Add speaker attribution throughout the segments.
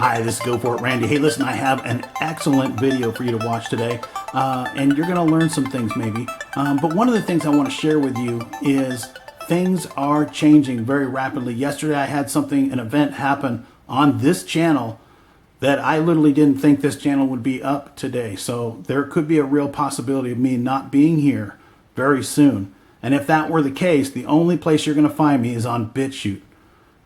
Speaker 1: Hi, this is Go For It Randy. Hey, listen, I have an excellent video for you to watch today, and you're going to learn some things maybe. But one of the things I want to share with you is things are changing very rapidly. Yesterday, I had an event happen on this channel that I literally didn't think this channel would be up today. So there could be a real possibility of me not being here very soon. And if that were the case, the only place you're going to find me is on BitChute.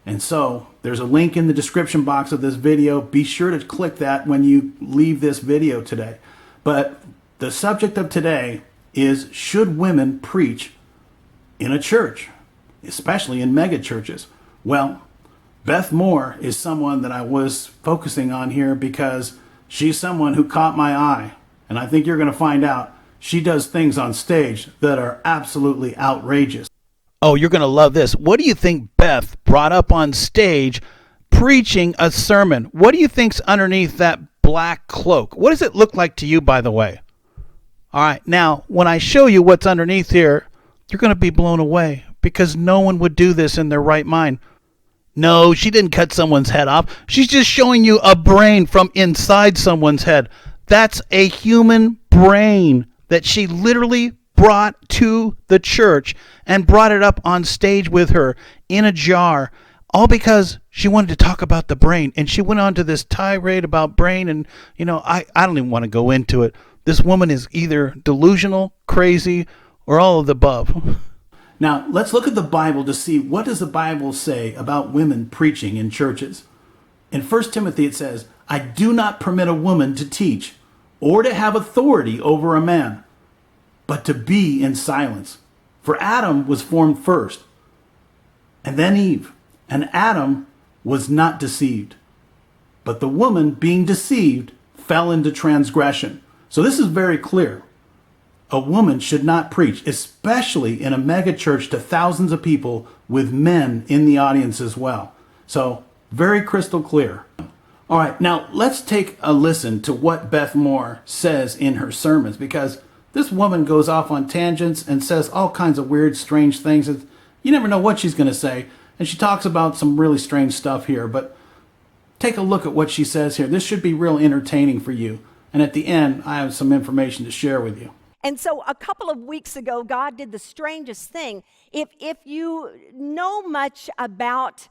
Speaker 1: And so there's a link in the description box of this video. Be sure to click that when you leave this video today. But the subject of today is, should women preach in a church, especially in mega churches? Well, Beth Moore is someone that I was focusing on here because she's someone who caught my eye. And I think you're going to find out she does things on stage that are absolutely outrageous. Oh, you're going to love this. What do you think Beth brought up on stage preaching a sermon? What do you think's underneath that black cloak? What does it look like to you, by the way? All right, now, when I show you what's underneath here, you're going to be blown away because no one would do this in their right mind. No, she didn't cut someone's head off. She's just showing you a brain from inside someone's head. That's a human brain that she literally brought to the church and brought it up on stage with her in a jar, all because she wanted to talk about the brain. And she went on to this tirade about brain, and I don't even want to go into it. This woman is either delusional, crazy, or all of the above. Now, let's look at the Bible to see, what does the Bible say about women preaching in churches? In 1 Timothy it says, "I do not permit a woman to teach or to have authority over a man, but to be in silence. For Adam was formed first, and then Eve. And Adam was not deceived. But the woman, being deceived, fell into transgression." So this is very clear. A woman should not preach, especially in a mega church to thousands of people with men in the audience as well. So very crystal clear. All right, now let's take a listen to what Beth Moore says in her sermons, because this woman goes off on tangents and says all kinds of weird, strange things. You never know what she's going to say. And she talks about some really strange stuff here. But take a look at what she says here. This should be real entertaining for you. And at the end, I have some information to share with you.
Speaker 2: And so a couple of weeks ago, God did the strangest thing. If you know much about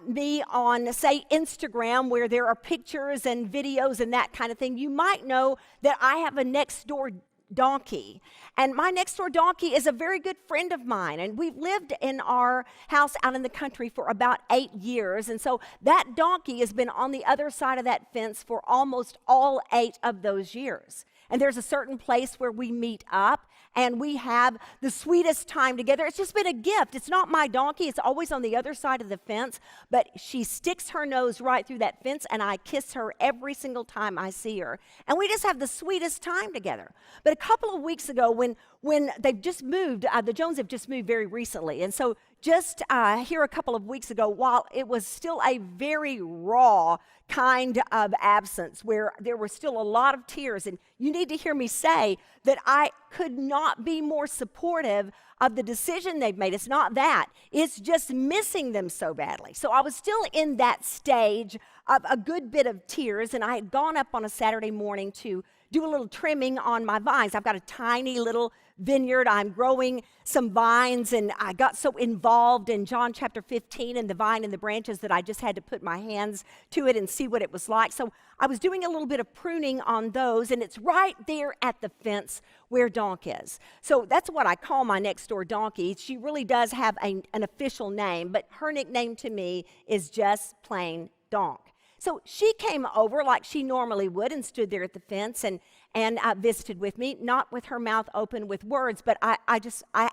Speaker 2: me on, say, Instagram, where there are pictures and videos and that kind of thing, you might know that I have a next door donkey. And my next door donkey is a very good friend of mine. And we've lived in our house out in the country for about 8 years. And so that donkey has been on the other side of that fence for almost all 8 of those years. And there's a certain place where we meet up and we have the sweetest time together. It's just been a gift. It's not my donkey. It's always on the other side of the fence, but she sticks her nose right through that fence, and I kiss her every single time I see her. And we just have the sweetest time together. But a couple of weeks ago, when they've just moved, the Jones have just moved very recently, and so just here a couple of weeks ago, while it was still a very raw kind of absence where there were still a lot of tears, and you need to hear me say that I could not be more supportive of the decision they've made. It's not that. It's just missing them so badly. So I was still in that stage of a good bit of tears, and I had gone up on a Saturday morning to do a little trimming on my vines. I've got a tiny little vineyard. I'm growing some vines, and I got so involved in John chapter 15 and the vine and the branches that I just had to put my hands to it and see what it was like. So I was doing a little bit of pruning on those, and it's right there at the fence where Donk is. So that's what I call my next door donkey. She really does have an official name, but her nickname to me is just plain Donk. So she came over like she normally would and stood there at the fence and visited with me, not with her mouth open with words, but I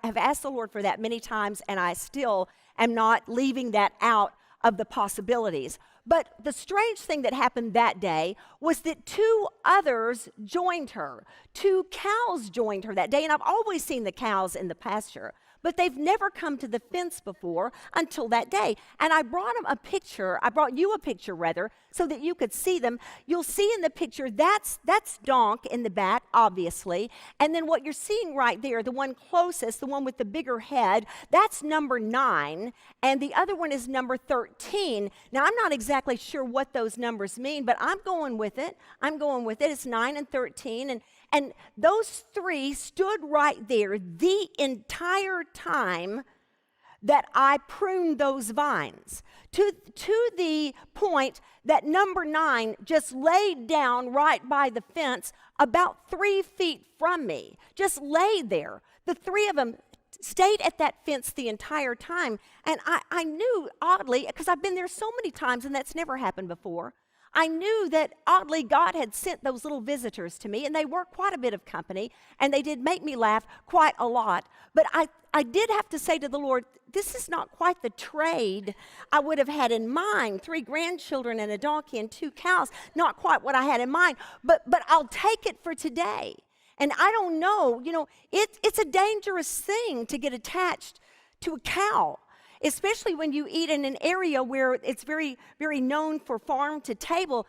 Speaker 2: have asked the Lord for that many times, and I still am not leaving that out of the possibilities. But the strange thing that happened that day was that 2 others joined her. 2 cows joined her that day, and I've always seen the cows in the pasture. but they've never come to the fence before until that day. And I brought them a picture. I brought you a picture, rather, so that you could see them. You'll see in the picture, that's Donk in the back, obviously. And then what you're seeing right there, the one closest, the one with the bigger head, that's number 9. And the other one is number 13. Now, I'm not exactly sure what those numbers mean, but I'm going with it. It's 9 and 13. And those 3 stood right there the entire time that I pruned those vines, to the point that number 9 just laid down right by the fence about 3 feet from me, just laid there. The 3 of them stayed at that fence the entire time. And I knew, oddly, because I've been there so many times and that's never happened before, I knew that oddly God had sent those little visitors to me, and they were quite a bit of company, and they did make me laugh quite a lot. But I did have to say to the Lord, this is not quite the trade I would have had in mind. 3 grandchildren and a donkey and 2 cows, not quite what I had in mind, but I'll take it for today. And I don't know, it's a dangerous thing to get attached to a cow, especially when you eat in an area where it's very, very known for farm to table.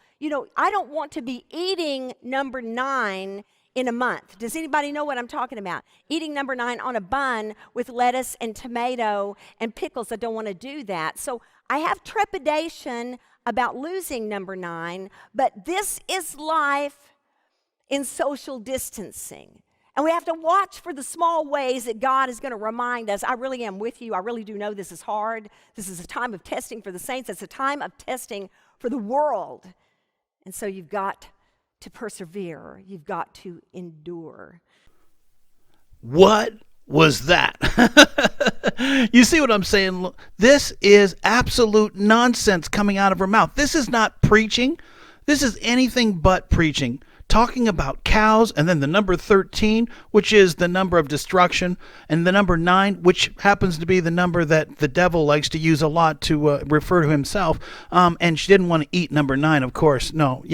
Speaker 2: I don't want to be eating number 9 in a month. Does anybody know what I'm talking about? Eating number 9 on a bun with lettuce and tomato and pickles. I don't want to do that. So I have trepidation about losing number 9, but this is life in social distancing. And we have to watch for the small ways that God is going to remind us, I really am with you. I really do know this is hard. This is a time of testing for the saints. It's a time of testing for the world. And so you've got to persevere. You've got to endure.
Speaker 3: What was that? You see what I'm saying? This is absolute nonsense coming out of her mouth. This is not preaching. This is anything but preaching. Talking about cows, and then the number 13, which is the number of destruction, and the number 9, which happens to be the number that the devil likes to use a lot to refer to himself. And she didn't want to eat number 9, of course. No,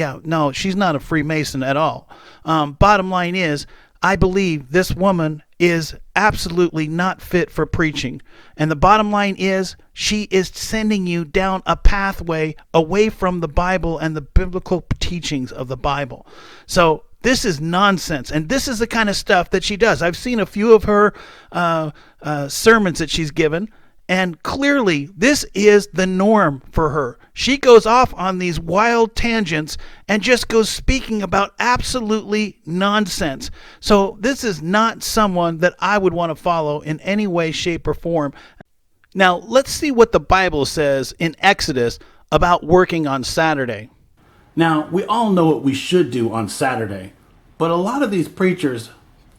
Speaker 3: she's not a Freemason at all. Bottom line is, I believe this woman is absolutely not fit for preaching. And the bottom line is, she is sending you down a pathway away from the Bible and the biblical teachings of the Bible. So this is nonsense. And this is the kind of stuff that she does. I've seen a few of her sermons that she's given. And clearly, this is the norm for her. She goes off on these wild tangents and just goes speaking about absolutely nonsense. So this is not someone that I would want to follow in any way, shape, or form. Now, let's see what the Bible says in Exodus about working on Saturday.
Speaker 1: Now, we all know what we should do on Saturday, but a lot of these preachers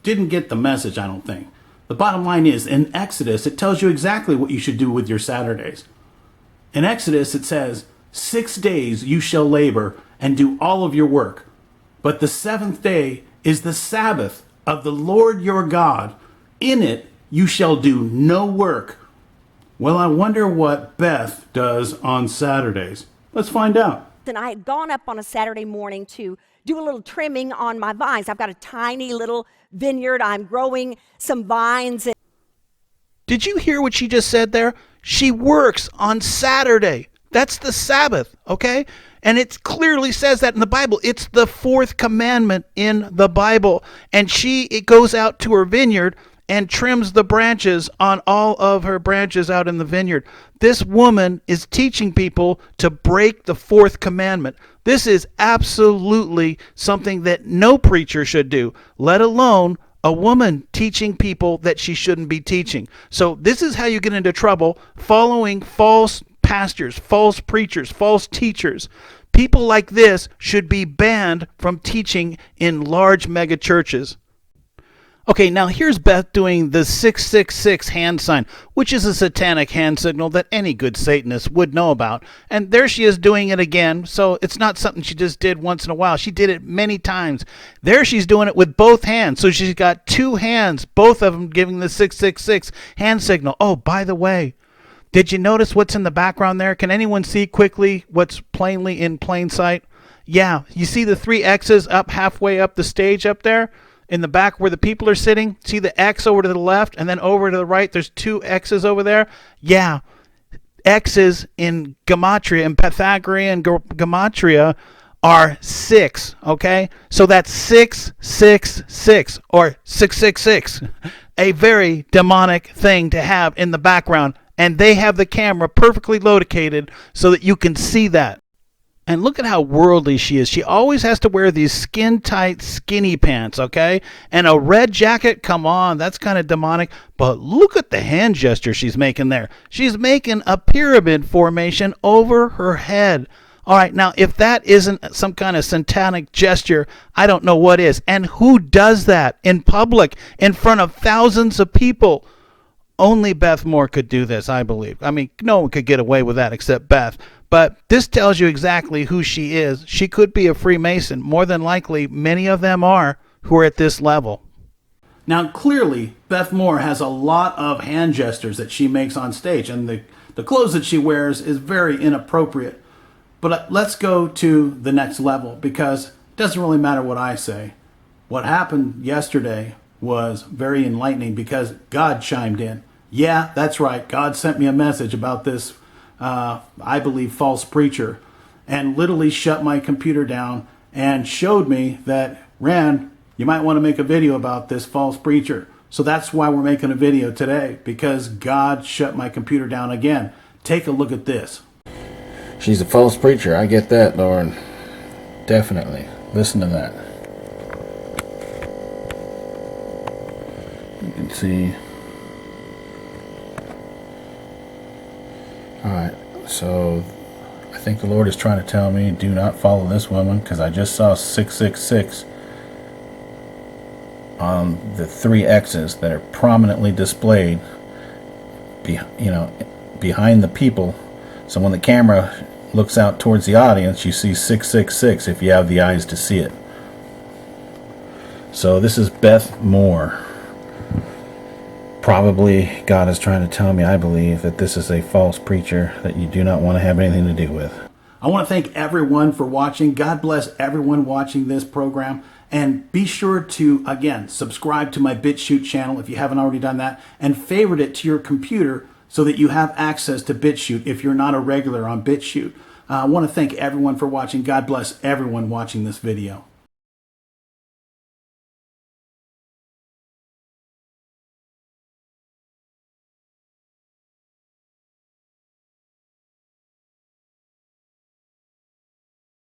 Speaker 1: didn't get the message, I don't think. The bottom line is, in Exodus, it tells you exactly what you should do with your Saturdays. In Exodus, it says, 6 days you shall labor and do all of your work. But the 7th day is the Sabbath of the Lord your God. In it you shall do no work. Well, I wonder what Beth does on Saturdays. Let's find out.
Speaker 2: And I had gone up on a Saturday morning to do a little trimming on my vines. I've got a tiny little vineyard. I'm growing some vines.
Speaker 3: Did you hear what she just said there? She works on Saturday. That's the Sabbath, okay? And it clearly says that in the Bible. It's the 4th commandment in the Bible. And it goes out to her vineyard and trims the branches on all of her branches out in the vineyard. This woman is teaching people to break the 4th commandment. This is absolutely something that no preacher should do, let alone a woman teaching people that she shouldn't be teaching. So this is how you get into trouble, following false pastors, false preachers, false teachers. People like this should be banned from teaching in large mega churches. Okay, now here's Beth doing the 666 hand sign, which is a satanic hand signal that any good Satanist would know about. And there she is doing it again, so it's not something she just did once in a while. She did it many times. There she's doing it with both hands, so she's got 2 hands, both of them giving the 666 hand signal. Oh, by the way, did you notice what's in the background there? Can anyone see quickly what's plainly in plain sight? Yeah, you see the 3 X's up halfway up the stage up there? in the back where the people are sitting, see the X over to the left and then over to the right, there's two X's over there? Yeah, X's in gematria, in Pythagorean gematria, are 6, okay? So that's 666 or 666, a very demonic thing to have in the background. And they have the camera perfectly located so that you can see that. And look at how worldly she is. She always has to wear these skin-tight, skinny pants, okay? And a red jacket, come on, that's kind of demonic. But look at the hand gesture she's making there. She's making a pyramid formation over her head. All right, now, if that isn't some kind of satanic gesture, I don't know what is. And who does that in public, in front of thousands of people? Only Beth Moore could do this, I believe. I mean, no one could get away with that except Beth. But this tells you exactly who she is. She could be a Freemason. More than likely, many of them are who are at this level.
Speaker 1: Now, clearly, Beth Moore has a lot of hand gestures that she makes on stage, and the clothes that she wears is very inappropriate. But let's go to the next level, because it doesn't really matter what I say. What happened yesterday was very enlightening because God chimed in. Yeah, that's right. God sent me a message about this, I believe, false preacher, and literally shut my computer down and showed me that, Rand, you might want to make a video about this false preacher. So that's why we're making a video today, because God shut my computer down again. Take a look at this.
Speaker 4: She's a false preacher. I get that, Lord. Definitely. Listen to that. You can see. Alright, so I think the Lord is trying to tell me, do not follow this woman, because I just saw 666 on the 3 X's that are prominently displayed behind the people. So when the camera looks out towards the audience, you see 666 if you have the eyes to see it. So this is Beth Moore. Probably God is trying to tell me, I believe, that this is a false preacher that you do not want to have anything to do with.
Speaker 1: I want to thank everyone for watching. God bless everyone watching this program. And be sure to, again, subscribe to my BitChute channel if you haven't already done that, and favorite it to your computer so that you have access to BitChute if you're not a regular on BitChute. I want to thank everyone for watching. God bless everyone watching this video.